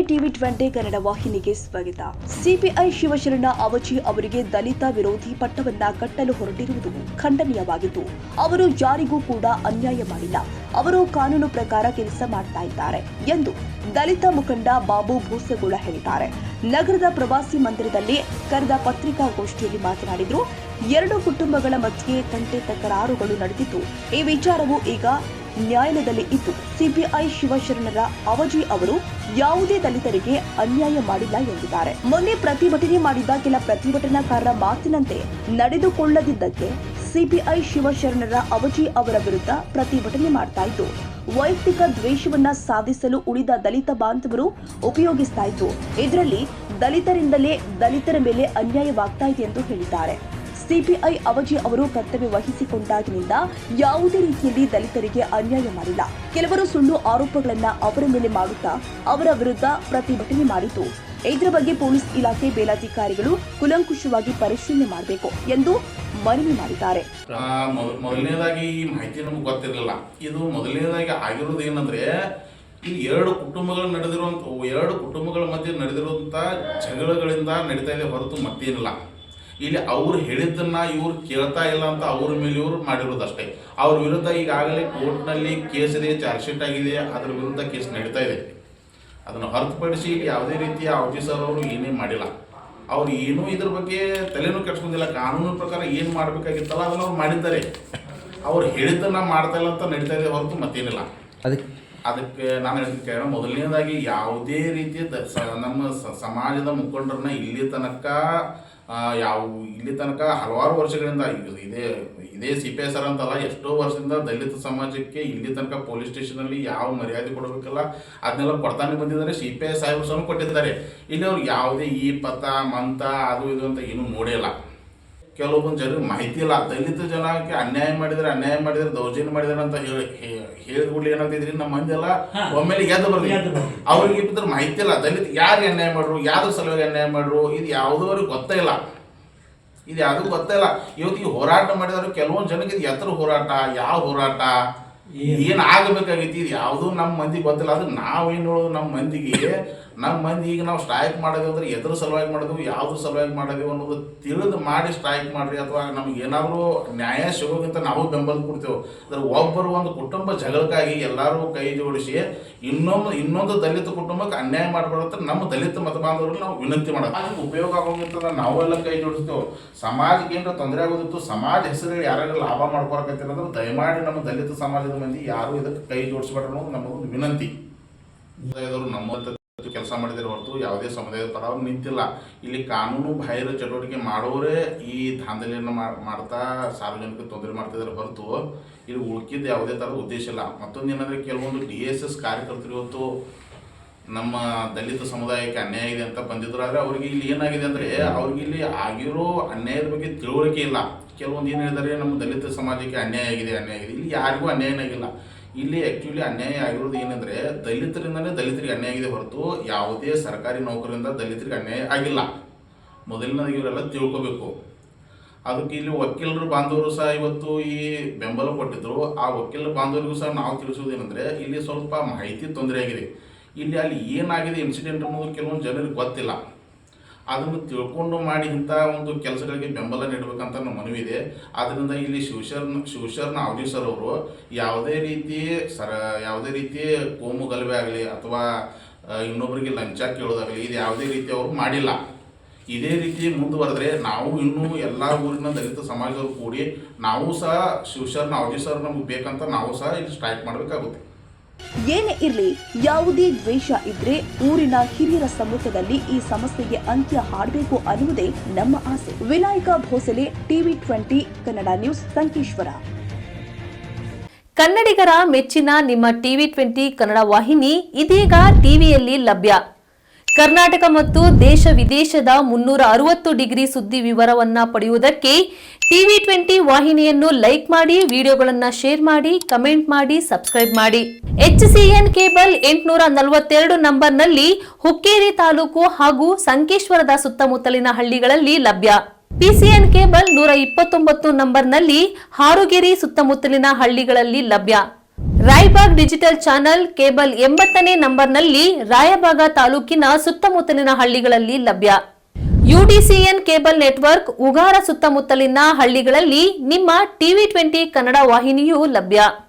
ಟಿವಿ20 ಕನ್ನಡ ವಾಹಿನಿಗೆ ಸ್ವಾಗತ. ಸಿಪಿಐ ಶಿವಶರಣ ಅವಜಿ ಅವರಿಗೆ ದಲಿತ ವಿರೋಧಿ ಪಟ್ಟವನ್ನ ಕಟ್ಟಲು ಹೊರಟಿರುವುದು ಖಂಡನೀಯವಾಗಿದ್ದು, ಅವರು ಯಾರಿಗೂ ಕೂಡ ಅನ್ಯಾಯ ಮಾಡಿಲ್ಲ, ಅವರು ಕಾನೂನು ಪ್ರಕಾರ ಕೆಲಸ ಮಾಡ್ತಾ ಇದ್ದಾರೆ ಎಂದು ದಲಿತ ಮುಖಂಡ ಬಾಬು ಭೂಸಗೋಳ ಹೇಳಿದ್ದಾರೆ. ನಗರದ ಪ್ರವಾಸಿ ಮಂದಿರದಲ್ಲಿ ಕರೆದ ಪತ್ರಿಕಾಗೋಷ್ಠಿಯಲ್ಲಿ ಮಾತನಾಡಿದರು. ಎರಡು ಕುಟುಂಬಗಳ ಮಧ್ಯೆ ತಂಟೆ ತಕರಾರುಗಳು ನಡೆದಿದ್ದು, ಈ ವಿಚಾರವು ಈಗ ನ್ಯಾಯಾಲಯದಲ್ಲಿ ಇದ್ದು, ಸಿಪಿಐ ಶಿವಶರಣರ ಅವಜಿ ಅವರು ಯಾವುದೇ ದಲಿತರಿಗೆ ಅನ್ಯಾಯ ಮಾಡಿಲ್ಲ ಎಂದಿದ್ದಾರೆ. ಮೊನ್ನೆ ಪ್ರತಿಭಟನೆ ಮಾಡಿದ ಕೆಲ ಪ್ರತಿಭಟನಾಕಾರರ ಮಾತಿನಂತೆ ನಡೆದುಕೊಳ್ಳದಿದ್ದಕ್ಕೆ ಸಿಪಿಐ ಶಿವಶರಣರ ಅವಜಿ ಅವರ ವಿರುದ್ಧ ಪ್ರತಿಭಟನೆ ಮಾಡ್ತಾ ಇದ್ದು, ವೈಯಕ್ತಿಕ ದ್ವೇಷವನ್ನ ಸಾಧಿಸಲು ಉಳಿದ ದಲಿತ ಬಾಂಧವರು ಉಪಯೋಗಿಸ್ತಾ ಇದ್ದು, ಇದರಲ್ಲಿ ದಲಿತರಿಂದಲೇ ದಲಿತರ ಮೇಲೆ ಅನ್ಯಾಯವಾಗ್ತಾ ಇದೆ ಎಂದು ಹೇಳಿದ್ದಾರೆ. ಸಿಪಿಐ ಅವಜಿ ಅವರು ಕರ್ತವ್ಯ ವಹಿಸಿಕೊಂಡಾಗಿನಿಂದ ಯಾವುದೇ ರೀತಿಯಲ್ಲಿ ದಲಿತರಿಗೆ ಅನ್ಯಾಯ ಮಾಡಿಲ್ಲ. ಕೆಲವರು ಸುಳ್ಳು ಆರೋಪಗಳನ್ನ ಅವರ ಮೇಲೆ ಮಾಡುತ್ತಾ ಅವರ ವಿರುದ್ಧ ಪ್ರತಿಭಟನೆ ಮಾಡಿದ್ದು, ಇದರ ಬಗ್ಗೆ ಪೊಲೀಸ್ ಇಲಾಖೆ ಮೇಲಾಧಿಕಾರಿಗಳು ಕೂಲಂಕುಷವಾಗಿ ಪರಿಶೀಲನೆ ಮಾಡಬೇಕು ಎಂದು ಮನವಿ ಮಾಡಿದ್ದಾರೆ. ಮೊದಲನೇದಾಗಿ ಈ ಮಾಹಿತಿ ನಮ್ಗೆ ಗೊತ್ತಿರಲಿಲ್ಲ. ಇದು ಮೊದಲನೇದಾಗಿ ಆಗಿರೋದು ಏನಂದ್ರೆ, ಈ ಎರಡು ಕುಟುಂಬಗಳ ಮಧ್ಯೆ ನಡೆದಿರುವಂತ ಜಗಳಗಳಿಂದ ನಡೀತಾ ಇದೆ ಹೊರತು ಮತ್ತೇನಿಲ್ಲ. ಇಲ್ಲಿ ಅವ್ರು ಹೇಳಿದ್ದನ್ನ ಇವ್ರು ಕೇಳ್ತಾ ಇಲ್ಲ ಅಂತ ಅವ್ರ ಮೇಲೆ ಇವ್ರು ಮಾಡಿರೋದಷ್ಟೇ. ಅವ್ರ ವಿರುದ್ಧ ಈಗಾಗಲೇ ಕೋರ್ಟ್ನಲ್ಲಿ ಕೇಸ್ ಇದೆ, ಚಾರ್ಜ್ ಶೀಟ್ ಆಗಿದೆ, ಅದ್ರ ವಿರುದ್ಧ ಕೇಸ್ ನಡೀತಾ ಇದೆ. ಅದನ್ನು ಹೊರತುಪಡಿಸಿ ಇಲ್ಲಿ ಯಾವುದೇ ರೀತಿಯ ಆಫೀಸರ್ ಅವರು ಏನೇ ಮಾಡಿಲ್ಲ. ಅವ್ರು ಏನೂ ಇದ್ರ ಬಗ್ಗೆ ತಲೆನೂ ಕೆಡ್ಸ್ಕೊಂಡಿಲ್ಲ. ಕಾನೂನು ಪ್ರಕಾರ ಏನು ಮಾಡಬೇಕಾಗಿತ್ತಲ್ಲ ಅದನ್ನು ಅವ್ರು ಮಾಡಿದ್ದಾರೆ. ಅವ್ರು ಹೇಳಿದ್ದನ್ನ ಮಾಡ್ತಾ ಇಲ್ಲ ಅಂತ ನಡೀತಾ ಇದೆ ಹೊರತು ಮತ್ತೇನಿಲ್ಲ. ಅದಕ್ಕೆ ನಾನು ಹೇಳ್ತೀನಿ, ಮೊದಲನೇದಾಗಿ ಯಾವುದೇ ರೀತಿಯ ನಮ್ಮ ಸಮಾಜದ ಮುಖಂಡರನ್ನ ಇಲ್ಲಿ ತನಕ ಹಲವಾರು ವರ್ಷಗಳಿಂದ ಇದೇ ಸಿಪಿಐ ಸರ್ ಅಂತಲ್ಲ, ಎಷ್ಟೋ ವರ್ಷದಿಂದ ದಲಿತ ಸಮಾಜಕ್ಕೆ ಇಲ್ಲಿ ತನಕ ಪೊಲೀಸ್ ಸ್ಟೇಷನಲ್ಲಿ ಯಾವ ಮರ್ಯಾದೆ ಕೊಡಬೇಕಲ್ಲ ಅದನ್ನೆಲ್ಲ ಕೊಡ್ತಾನೆ ಬಂದಿದ್ದಾರೆ. ಸಿಪಿಐ ಸಾಹೇಬರು ಸಹ ಕೊಟ್ಟಿದ್ದಾರೆ. ಇಲ್ಲಿ ಅವ್ರು ಯಾವುದೇ ಈ ಪಥ ಮಂತ ಅದು ಇದು ಅಂತ ಏನೂ ನೋಡಿಲ್ಲ. ಕೆಲವೊಂದು ಜನರಿಗೆ ಮಾಹಿತಿ ಇಲ್ಲ. ದಲಿತ ಜನಕ್ಕೆ ಅನ್ಯಾಯ ಮಾಡಿದ್ರೆ ದೌರ್ಜನ್ಯ ಮಾಡಿದಾರೆ ಅಂತ ಹೇಳಿದ ಕೂಡಲೇ ಏನಾಗ್ತಿದ್ರಿ, ನಮ್ಮ ಮಂದಿ ಎಲ್ಲ ಒಮ್ಮೆಲೆ ಎದ್ದು ಬರ್ಲಿ. ಅವ್ರಿಗೆ ಇದ್ರ ಮಾಹಿತಿ ಇಲ್ಲ. ದಲಿತ ಯಾರಿಗೆ ಅನ್ಯಾಯ ಮಾಡ್ರು, ಯಾವ್ದ್ರ ಸಲುವಾಗಿ ಅನ್ಯಾಯ ಮಾಡ್ರು, ಇದು ಯಾವುದೂ ಅವ್ರಿಗೆ ಗೊತ್ತೇ ಇಲ್ಲ. ಇವತ್ತು ಈ ಹೋರಾಟ ಮಾಡಿದವರು ಕೆಲವೊಂದು ಜನಕ್ಕೆ ಇದು ಎತ್ತರ ಹೋರಾಟ, ಯಾವ ಹೋರಾಟ ಏನು ಆಗಬೇಕಾಗೈತಿ, ಇದು ಯಾವುದೂ ನಮ್ಮ ಮಂದಿಗೆ ಗೊತ್ತಿಲ್ಲ. ಅದು ನಾವೇನು ಹೇಳೋದು, ನಮ್ಮ ಮಂದಿ ಈಗ ನಾವು ಸ್ಟ್ರೈಕ್ ಮಾಡೋದು ಅಂದ್ರೆ ಎದ್ರ ಸಲುವಾಗಿ ಮಾಡೋದು, ಯಾವ್ದ್ರ ಸಲುವಾಗಿ ಮಾಡೋದು ಅನ್ನೋದು ತಿಳಿದು ಮಾಡಿ ಸ್ಟ್ರೈಕ್ ಮಾಡ್ರಿ, ಅಥವಾ ನಮ್ಗೆ ಏನಾದರೂ ನ್ಯಾಯ ಸಿಗೋಕ್ಕಿಂತ ನಾವು ಬೆಂಬಲ ಕೊಡ್ತೇವೆ. ಅದ್ರ ಒಬ್ಬರು ಒಂದು ಕುಟುಂಬ ಜಗಳಕ್ಕಾಗಿ ಎಲ್ಲರೂ ಕೈ ಜೋಡಿಸಿ ಇನ್ನೊಂದು ದಲಿತ ಕುಟುಂಬಕ್ಕೆ ಅನ್ಯಾಯ ಮಾಡಬಾರ್ದು ನಮ್ಮ ದಲಿತ ಮತ ಬಾಂಧವರಲ್ಲಿ ನಾವು ವಿನಂತಿ ಮಾಡೋದು. ಅದಕ್ಕೆ ಉಪಯೋಗ ಆಗೋಗಿರ್ತದ ನಾವೆಲ್ಲ ಕೈ ಜೋಡಿಸ್ತೇವೆ. ಸಮಾಜಕ್ಕೆ ಏನಾರ ತೊಂದರೆ ಆಗೋದಿತ್ತು, ಸಮಾಜ ಹೆಸರಲ್ಲಿ ಯಾರು ಲಾಭ ಮಾಡ್ಕೊಳಕತ್ತೀರ ಅಂದ್ರೆ ದಯಮಾಡಿ ನಮ್ಮ ದಲಿತ ಸಮಾಜದ ಮಂದಿ ಯಾರು ಇದಕ್ಕೆ ಕೈ ಜೋಡಿಸ್ಬೇಡ್ರಿ ಅನ್ನೋದು ನಮಗೊಂದು ವಿನಂತಿ. ನಮ್ಮ ಕೆಲಸ ಮಾಡಿದರೆ ಹೊರತು ಯಾವುದೇ ಸಮುದಾಯದ ಪರ ಅವ್ರು ನಿಂತಿಲ್ಲ. ಇಲ್ಲಿ ಕಾನೂನು ಬಾಹಿರ ಚಟುವಟಿಕೆ ಮಾಡೋರೇ ಈ ದಾಂಧಲೆಯನ್ನು ಮಾಡ್ತಾ ಸಾರ್ವಜನಿಕ ತೊಂದರೆ ಮಾಡ್ತಿದ್ದಾರೆ ಹೊರತು ಇಲ್ಲಿ ಉಳ್ಕಿದ್ದು ಯಾವುದೇ ಥರದ ಉದ್ದೇಶ ಇಲ್ಲ. ಮತ್ತೊಂದು ಏನಂದರೆ, ಕೆಲವೊಂದು DSS ಕಾರ್ಯಕರ್ತರು ಇವತ್ತು ನಮ್ಮ ದಲಿತ ಸಮುದಾಯಕ್ಕೆ ಅನ್ಯಾಯ ಇದೆ ಅಂತ ಬಂದಿದ್ರು. ಆದರೆ ಅವ್ರಿಗೆ ಇಲ್ಲಿ ಏನಾಗಿದೆ ಅಂದರೆ, ಅವ್ರಿಗೆ ಇಲ್ಲಿ ಆಗಿರೋ ಅನ್ಯಾಯದ ಬಗ್ಗೆ ತಿಳುವಳಿಕೆ ಇಲ್ಲ. ಕೆಲವೊಂದು ಏನು ಹೇಳಿದರೆ, ನಮ್ಮ ದಲಿತ ಸಮಾಜಕ್ಕೆ ಅನ್ಯಾಯ ಆಗಿದೆ. ಇಲ್ಲಿ ಯಾರಿಗೂ ಅನ್ಯಾಯನಾಗಿಲ್ಲ. ಇಲ್ಲಿ ಆ್ಯಕ್ಚುಲಿ ಅನ್ಯಾಯ ಆಗಿರೋದು ಏನಂದರೆ, ದಲಿತರಿಂದಲೇ ದಲಿತರಿಗೆ ಅನ್ಯಾಯ ಆಗಿದೆ ಹೊರತು ಯಾವುದೇ ಸರ್ಕಾರಿ ನೌಕರಿಂದ ದಲಿತರಿಗೆ ಅನ್ಯಾಯ ಆಗಿಲ್ಲ. ಮೊದಲನೇದಾಗಿ ಇವರೆಲ್ಲ ತಿಳ್ಕೋಬೇಕು. ಅದಕ್ಕೆ ಇಲ್ಲಿ ವಕೀಲರು ಬಾಂಧವರು ಸಹ ಇವತ್ತು ಈ ಬೆಂಬಲ ಕೊಟ್ಟಿದ್ದರು. ಆ ವಕೀಲರ ಬಾಂಧವರಿಗೂ ಸಹ ನಾವು ತಿಳಿಸೋದೇನೆಂದರೆ, ಇಲ್ಲಿ ಸ್ವಲ್ಪ ಮಾಹಿತಿ ತೊಂದರೆ ಆಗಿದೆ. ಅಲ್ಲಿ ಏನಾಗಿದೆ ಇನ್ಸಿಡೆಂಟ್ ಅನ್ನೋದು ಕೆಲವೊಂದು ಜನರಿಗೆ ಗೊತ್ತಿಲ್ಲ. ಅದನ್ನು ತಿಳ್ಕೊಂಡು ಮಾಡಿ ಇಂಥ ಒಂದು ಕೆಲಸಗಳಿಗೆ ಬೆಂಬಲ ನೀಡಬೇಕಂತ ನಮ್ಮ ಮನವಿ ಇದೆ. ಆದ್ದರಿಂದ ಇಲ್ಲಿ ಶಿವಶರಣ ಅವಜಿ ಸರ್ ಅವರು ಯಾವುದೇ ರೀತಿ ಕೋಮು ಗಲಭೆ ಆಗಲಿ ಅಥವಾ ಇನ್ನೊಬ್ಬರಿಗೆ ಲಂಚ ಕೇಳೋದಾಗಲಿ ಇದು ಯಾವುದೇ ರೀತಿ ಅವರು ಮಾಡಿಲ್ಲ. ಇದೇ ರೀತಿ ಮುಂದುವರೆದ್ರೆ ನಾವು ಇನ್ನೂ ಎಲ್ಲ ಊರಿನ ದಲಿತ ಸಮಾಜದವರು ಕೂಡಿ ನಾವು ಸಹ ಶಿವಶರಣ ಅವಜಿ ಸರ್ ನಮಗೆ ಬೇಕಂತ ನಾವು ಸಹ ಇಲ್ಲಿ ಸ್ಟ್ರೈಕ್ ಮಾಡಬೇಕಾಗುತ್ತೆ. ಏನೇ ಇರಲಿ, ಯಾವುದೇ ದ್ವೇಷ ಇದ್ರೆ ಊರಿನ ಹಿರಿಯರ ಸಮ್ಮುಖದಲ್ಲಿ ಈ ಸಮಸ್ಯೆಗೆ ಅಂತ್ಯ ಹಾಡಬೇಕು ಅನ್ನುವುದೇ ನಮ್ಮ ಆಸೆ. ವಿನಾಯಕ ಭೋಸಲೆ, ಟಿವಿ20 ಕನ್ನಡ ನ್ಯೂಸ್, ಸಂಕೇಶ್ವರ. ಕನ್ನಡಿಗರ ಮೆಚ್ಚಿನ ನಿಮ್ಮ ಟಿವಿ20 ಕನ್ನಡ ವಾಹಿನಿ ಇದೀಗ ಟಿವಿಯಲ್ಲಿ ಲಭ್ಯ. ಕರ್ನಾಟಕ ಮತ್ತು ದೇಶ ವಿದೇಶದ 360 ಡಿಗ್ರಿ ಸುದ್ದಿ ವಿವರವನ್ನ ಪಡೆಯುವುದಕ್ಕೆ ಟಿವಿ20 ವಾಹಿನಿಯನ್ನು ಲೈಕ್ ಮಾಡಿ, ವಿಡಿಯೋಗಳನ್ನು ಶೇರ್ ಮಾಡಿ, ಕಮೆಂಟ್ ಮಾಡಿ, ಸಬ್ಸ್ಕ್ರೈಬ್ ಮಾಡಿ. HCN ಕೇಬಲ್ 842 ನಂಬರ್ನಲ್ಲಿ ಹುಕ್ಕೇರಿ ತಾಲೂಕು ಹಾಗೂ ಸಂಕೇಶ್ವರದ ಸುತ್ತಮುತ್ತಲಿನ ಹಳ್ಳಿಗಳಲ್ಲಿ ಲಭ್ಯ. PCN ಕೇಬಲ್ 129 ನಂಬರ್ನಲ್ಲಿ ಹಾರುಗೆರೆ ಸುತ್ತಮುತ್ತಲಿನ ಹಳ್ಳಿಗಳಲ್ಲಿ ಲಭ್ಯ. ರಾಯಬಾಗ್ ಡಿಜಿಟಲ್ ಚಾನೆಲ್ ಕೇಬಲ್ 80ನೇ ನಂಬರ್ನಲ್ಲಿ ರಾಯಬಾಗ ತಾಲೂಕಿನ ಸುತ್ತಮುತ್ತಲಿನ ಹಳ್ಳಿಗಳಲ್ಲಿ ಲಭ್ಯ. ಯುಡಿಸಿಎನ್ ಕೇಬಲ್ ನೆಟ್ವರ್ಕ್ ಉಗಾರ ಸುತ್ತಮುತ್ತಲಿನ ಹಳ್ಳಿಗಳಲ್ಲಿ ನಿಮ್ಮ ಟಿವಿ 20 ಕನ್ನಡ ವಾಹಿನಿಯೂ ಲಭ್ಯ.